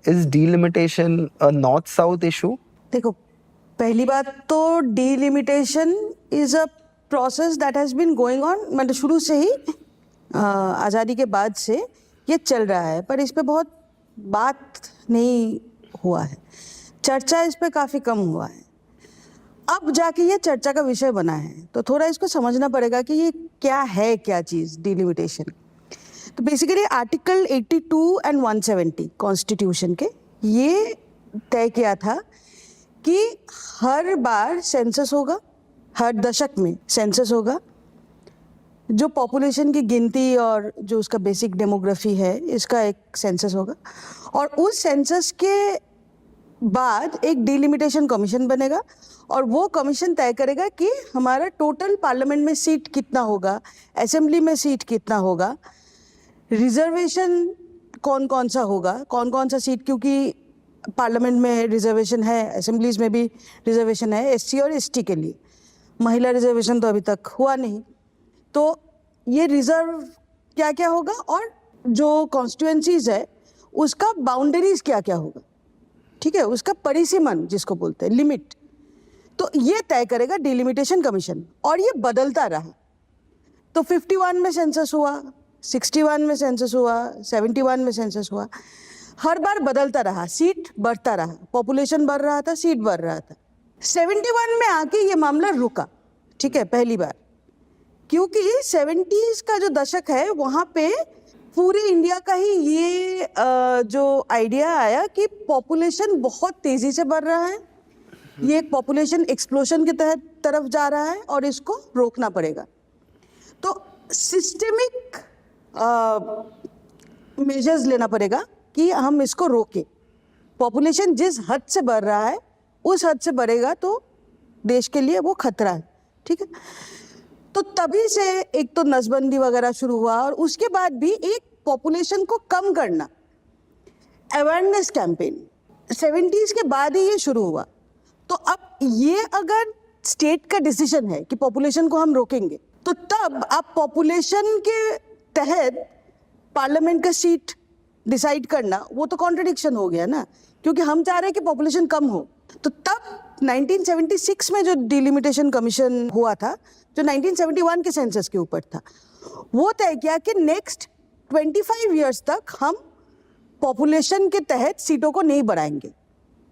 Is delimitation a north-south issue? देखो, पहली बात तो delimitation is a process that has been going on, मतलब शुरू से ही आज़ादी के बाद से ये चल रहा है, पर इस पे बहुत बात नहीं हुआ है, चर्चा इस पे काफ़ी कम हुआ है। अब जाके ये चर्चा का विषय बना है, तो थोड़ा इसको समझना पड़ेगा कि ये क्या है, क्या चीज़ डिलिमिटेशन। तो बेसिकली आर्टिकल 82 एंड 170 कॉन्स्टिट्यूशन के ये तय किया था कि हर बार सेंसस होगा, हर दशक में सेंसस होगा, जो पॉपुलेशन की गिनती और जो उसका बेसिक डेमोग्राफी है इसका एक सेंसस होगा, और उस सेंसस के बाद एक डिलिमिटेशन कमीशन बनेगा और वो कमीशन तय करेगा कि हमारा टोटल पार्लियामेंट में सीट कितना होगा, असेंबली में सीट कितना होगा, रिजर्वेशन कौन कौन सा होगा, कौन कौन सा सीट, क्योंकि पार्लियामेंट में रिजर्वेशन है, असेंबलीज में भी रिजर्वेशन है एससी और एसटी के लिए, महिला रिजर्वेशन तो अभी तक हुआ नहीं। तो ये रिजर्व क्या क्या होगा और जो कॉन्स्टिट्यूएंसीज है उसका बाउंड्रीज क्या क्या होगा, ठीक है, उसका परिसीमन जिसको बोलते हैं, लिमिट, तो ये तय करेगा डिलिमिटेशन कमीशन। और ये बदलता रहा, तो 51 में सेंसस हुआ, 61 में सेंसस हुआ, 71 में सेंसस हुआ, हर बार बदलता रहा, सीट बढ़ता रहा, पॉपुलेशन बढ़ रहा था, सीट बढ़ रहा था। 71 में आके ये मामला रुका, ठीक है, पहली बार, क्योंकि 70s का जो दशक है वहाँ पे पूरे इंडिया का ही ये जो आइडिया आया कि पॉपुलेशन बहुत तेजी से बढ़ रहा है, ये एक पॉपुलेशन एक्सप्लोजन के तहत तरफ जा रहा है और इसको रोकना पड़ेगा। तो सिस्टेमिक मेजर्स लेना पड़ेगा कि हम इसको रोकें। पॉपुलेशन जिस हद से बढ़ रहा है उस हद से बढ़ेगा तो देश के लिए वो खतरा है, ठीक है। तो तभी से एक तो नसबंदी वगैरह शुरू हुआ और उसके बाद भी एक पॉपुलेशन को कम करना, अवेयरनेस कैंपेन 70s के बाद ही ये शुरू हुआ। तो अब ये अगर स्टेट का डिसीजन है कि पॉपुलेशन को हम रोकेंगे, तो तब आप पॉपुलेशन के तहत पार्लियामेंट का सीट डिसाइड करना, वो तो कॉन्ट्रडिक्शन हो गया ना, क्योंकि हम चाह रहे हैं कि पॉपुलेशन कम हो। तो तब 1976 में जो डिलिमिटेशन कमीशन हुआ था, जो 1971 के सेंसस के ऊपर था, वो तय किया कि नेक्स्ट 25 ईयर्स तक हम पॉपुलेशन के तहत सीटों को नहीं बढ़ाएंगे।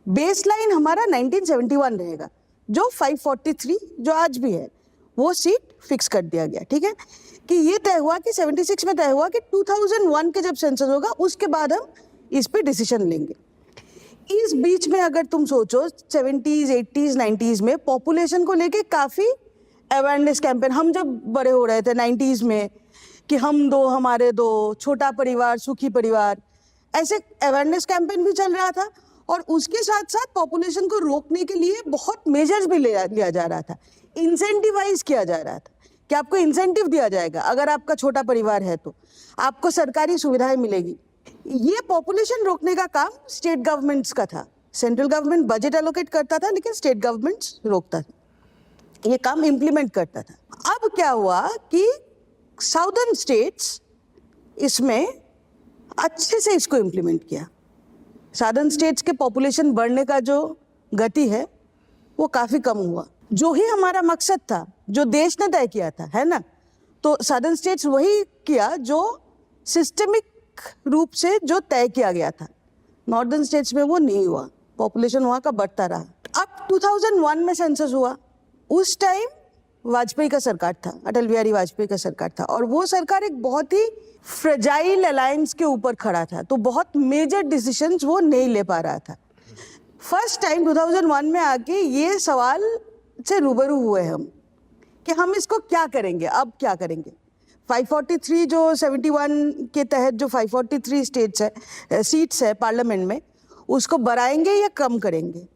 बेसलाइन हमारा 1971 रहेगा, जो 543 जो आज भी है वो सीट फिक्स कर दिया गया, ठीक है। कि ये तय हुआ कि 76 में तय हुआ कि 2001 के जब सेंसस होगा उसके बाद हम इस पे डिसीजन लेंगे। इस बीच में अगर तुम सोचो 70s, 80s, 90s में पॉपुलेशन को लेके काफ़ी अवेयरनेस कैंपेन, हम जब बड़े हो रहे थे 90s में, कि हम दो हमारे दो, छोटा परिवार सुखी परिवार, ऐसे अवेयरनेस कैंपेन भी चल रहा था। और उसके साथ साथ पॉपुलेशन को रोकने के लिए बहुत मेजर्स भी लिया जा रहा था, इंसेंटिवाइज किया जा रहा था कि आपको इंसेंटिव दिया जाएगा, अगर आपका छोटा परिवार है तो आपको सरकारी सुविधाएं मिलेगी। ये पॉपुलेशन रोकने का काम स्टेट गवर्नमेंट्स का था, सेंट्रल गवर्नमेंट बजट एलोकेट करता था लेकिन स्टेट गवर्नमेंट्स रोकता था, ये काम इम्प्लीमेंट करता था। अब क्या हुआ कि साउदर्न स्टेट्स इसमें अच्छे से इसको इम्प्लीमेंट किया। साउदर्न स्टेट्स के पॉपुलेशन बढ़ने का जो गति है वो काफ़ी कम हुआ, जो ही हमारा मकसद था, जो देश ने तय किया था, है ना। तो साउदर्न स्टेट्स वही किया जो सिस्टमिक रूप से जो तय किया गया था। नॉर्दर्न स्टेट्स में वो नहीं हुआ, पॉपुलेशन वहाँ का बढ़ता रहा। अब 2001 में सेंसस हुआ, उस टाइम वाजपेयी का सरकार था, अटल बिहारी वाजपेयी का सरकार था, और वो सरकार एक बहुत ही फ्रेजाइल अलायंस के ऊपर खड़ा था, तो बहुत मेजर डिसीजंस वो नहीं ले पा रहा था। फर्स्ट टाइम 2001 में आके ये सवाल से रूबरू हुए हम कि हम इसको क्या करेंगे, अब क्या करेंगे। 543 जो 71 के तहत जो 543 स्टेट्स है, सीट्स है पार्लियामेंट में, उसको बढ़ाएंगे या कम करेंगे,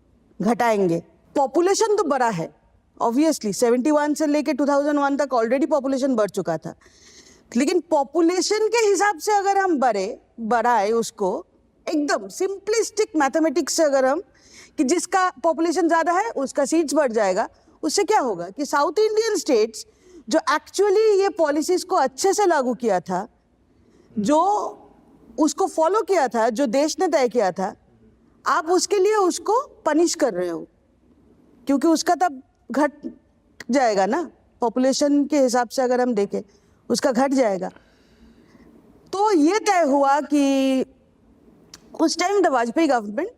घटाएंगे। पॉपुलेशन तो बढ़ा है ऑब्वियसली, 71 से लेके 2001 तक ऑलरेडी पॉपुलेशन बढ़ चुका था, लेकिन पॉपुलेशन के हिसाब से अगर हम बढ़ाए उसको एकदम सिंपलिस्टिक मैथमेटिक्स से, अगर हम कि जिसका पॉपुलेशन ज़्यादा है उसका सीट्स बढ़ जाएगा, उससे क्या होगा कि साउथ इंडियन स्टेट्स जो एक्चुअली ये पॉलिसीज को अच्छे से लागू किया था, जो उसको फॉलो किया था, जो देश ने तय किया था, आप उसके लिए उसको पनिश कर रहे हो, क्योंकि उसका तब घट जाएगा ना, पॉपुलेशन के हिसाब से अगर हम देखें उसका घट जाएगा। तो ये तय हुआ कि उस time the Vajpayee government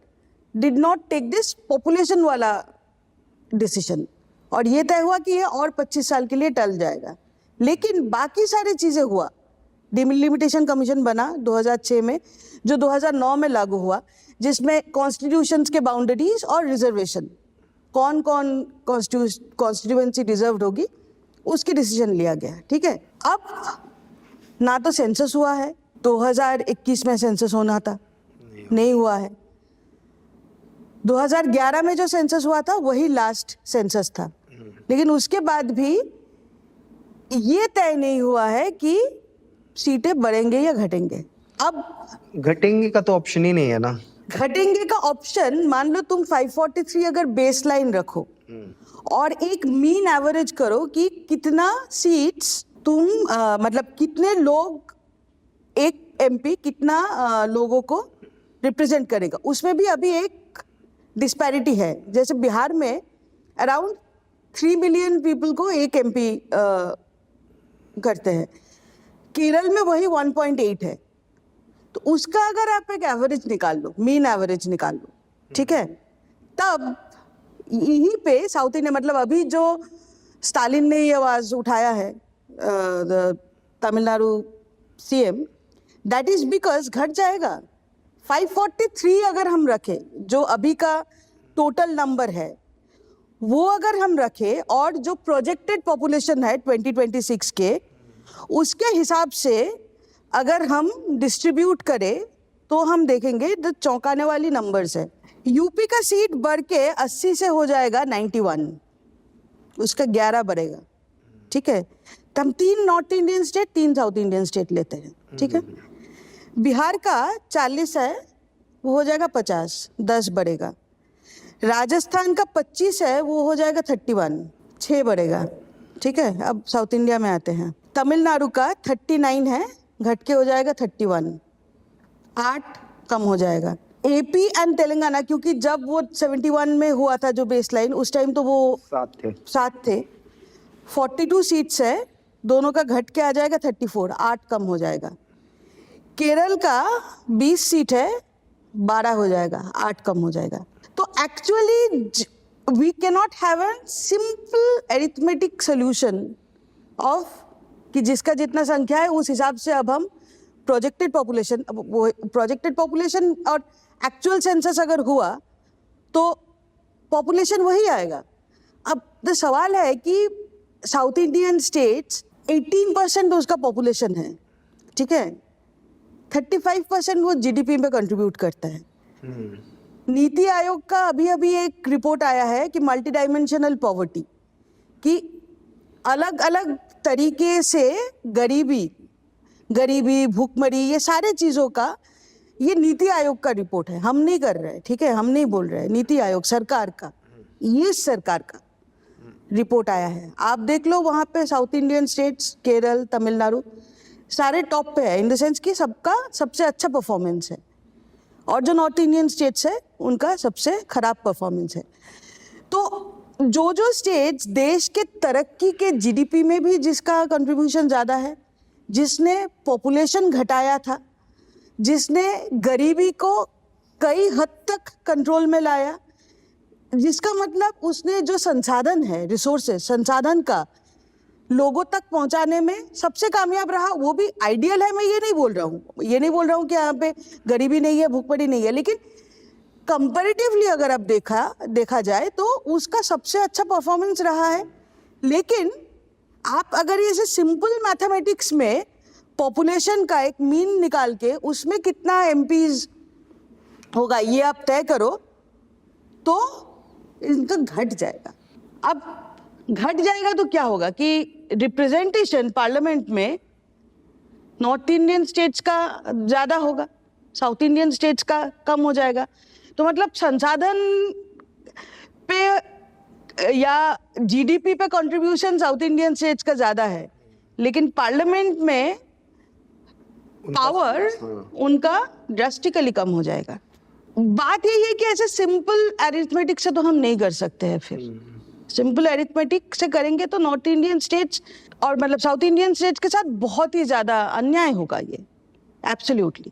did not take this population वाला डिसीजन, और ये तय हुआ कि ये और 25 साल के लिए टल जाएगा। लेकिन बाकी सारी चीज़ें हुआ, डिलिमिटेशन कमीशन बना 2006 में, जो 2009 में लागू हुआ, जिसमें कॉन्स्टिट्यूशंस के बाउंड्रीज और रिजर्वेशन, कौन कौन कॉन्स्टिट्यूएंसी रिजर्व्ड होगी, उसकी डिसीजन लिया गया। ठीक है, अब ना तो सेंसस हुआ है, 2021 में सेंसस होना था, नहीं हुआ है। 2011 में जो सेंसस हुआ था वही लास्ट सेंसस था, लेकिन उसके बाद भी ये तय नहीं हुआ है कि सीटें बढ़ेंगे या घटेंगे। अब घटेंगे का तो ऑप्शन ही नहीं है ना। घटेंगे का ऑप्शन, मान लो तुम 543 अगर बेसलाइन रखो और एक मीन एवरेज करो कि कितना सीट्स तुम मतलब कितने लोग, एक एमपी कितना लोगों को रिप्रेजेंट करेगा, उसमें भी अभी एक डिस्पैरिटी है। जैसे बिहार में अराउंड 3 मिलियन पीपल को एक एमपी करते हैं, केरल में वही 1.8 है। तो उसका अगर आप एक एवरेज निकाल लो, मीन एवरेज निकाल लो, ठीक है, तब यहीं पे साउथ इंडिया, मतलब अभी जो स्टालिन ने ये आवाज उठाया है Tamil Nadu CM, that is because घट जाएगा। 543 अगर हम रखें, जो अभी का टोटल नंबर है वो अगर हम रखें, और जो प्रोजेक्टेड पॉपुलेशन है 2026 के, उसके हिसाब से अगर हम डिस्ट्रीब्यूट करें तो हम देखेंगे तो चौंकाने वाली नंबर्स है। यूपी का सीट बढ़ के 80 से हो जाएगा 91, उसका 11 बढ़ेगा। ठीक है, तो हम 3 north Indian state, 3 south Indian state लेते हैं। ठीक है, बिहार का 40 है, वो हो जाएगा 50, 10 बढ़ेगा। राजस्थान का 25 है, वो हो जाएगा 31, 6 बढ़ेगा। ठीक है, अब साउथ इंडिया में आते हैं। तमिलनाडु का 39 है, घट के हो जाएगा 31, 8 कम हो जाएगा। एपी एंड तेलंगाना, क्योंकि जब वो 71 में हुआ था जो बेसलाइन, उस टाइम तो वो 7 थे, 42 सीट्स है, दोनों का घट के आ जाएगा 34, 8 कम हो जाएगा। केरल का 20 सीट है, 12 हो जाएगा, 8 कम हो जाएगा। तो actually we cannot have a simple arithmetic solution of कि जिसका जितना संख्या है उस हिसाब से अब हम प्रोजेक्टेड पॉपुलेशन और एक्चुअल सेंसस अगर हुआ तो पॉपुलेशन वही आएगा। अब तो सवाल है कि साउथ इंडियन स्टेट्स 18% उसका पॉपुलेशन है, ठीक है, 35% वो जीडीपी में कंट्रीब्यूट करता है। नीति आयोग का अभी एक रिपोर्ट आया है कि मल्टी डायमेंशनल पॉवर्टी, कि अलग अलग तरीके से गरीबी, भूखमरी, ये सारे चीज़ों का, ये नीति आयोग का रिपोर्ट है, हम नहीं कर रहे हैं। ठीक है, हम नहीं बोल रहे हैं, नीति आयोग सरकार का, ये सरकार का रिपोर्ट आया है। आप देख लो, वहाँ पे south Indian states, Kerala, Tamil Nadu सारे टॉप पे है, इन द सेंस कि सबका सबसे अच्छा परफॉर्मेंस है, और जो नॉर्थ इंडियन स्टेट्स है उनका सबसे खराब परफॉर्मेंस है। तो जो स्टेट्स देश के तरक्की के जीडीपी में भी जिसका कंट्रीब्यूशन ज़्यादा है, जिसने पॉपुलेशन घटाया था, जिसने गरीबी को कई हद तक कंट्रोल में लाया, जिसका मतलब उसने जो संसाधन है, रिसोर्सेज, संसाधन का लोगों तक पहुंचाने में सबसे कामयाब रहा, वो भी आइडियल है। मैं ये नहीं बोल रहा हूँ कि यहाँ पे गरीबी नहीं है, भूखमरी नहीं है, लेकिन कंपैरेटिवली अगर अब देखा जाए तो उसका सबसे अच्छा परफॉर्मेंस रहा है। लेकिन आप अगर ये सिंपल मैथमेटिक्स में पॉपुलेशन का एक मीन निकाल के उसमें कितना एमपीज होगा ये आप तय करो, तो इनका घट जाएगा। अब घट जाएगा तो क्या होगा कि रिप्रेजेंटेशन पार्लियामेंट में नॉर्थ इंडियन स्टेट्स का ज़्यादा होगा, साउथ इंडियन स्टेट्स का कम हो जाएगा। तो मतलब संसाधन पे या जीडीपी पे कंट्रीब्यूशन साउथ इंडियन स्टेट्स का ज़्यादा है, लेकिन पार्लियामेंट में पावर उनका ड्रास्टिकली कम हो जाएगा। बात यही है कि ऐसे सिंपल अरिथमेटिक से तो हम नहीं कर सकते हैं। फिर सिंपल अरिथमेटिक से करेंगे तो नॉर्थ इंडियन स्टेट्स और मतलब साउथ इंडियन स्टेट्स के साथ बहुत ही ज्यादा अन्याय होगा ये, एब्सोल्युटली।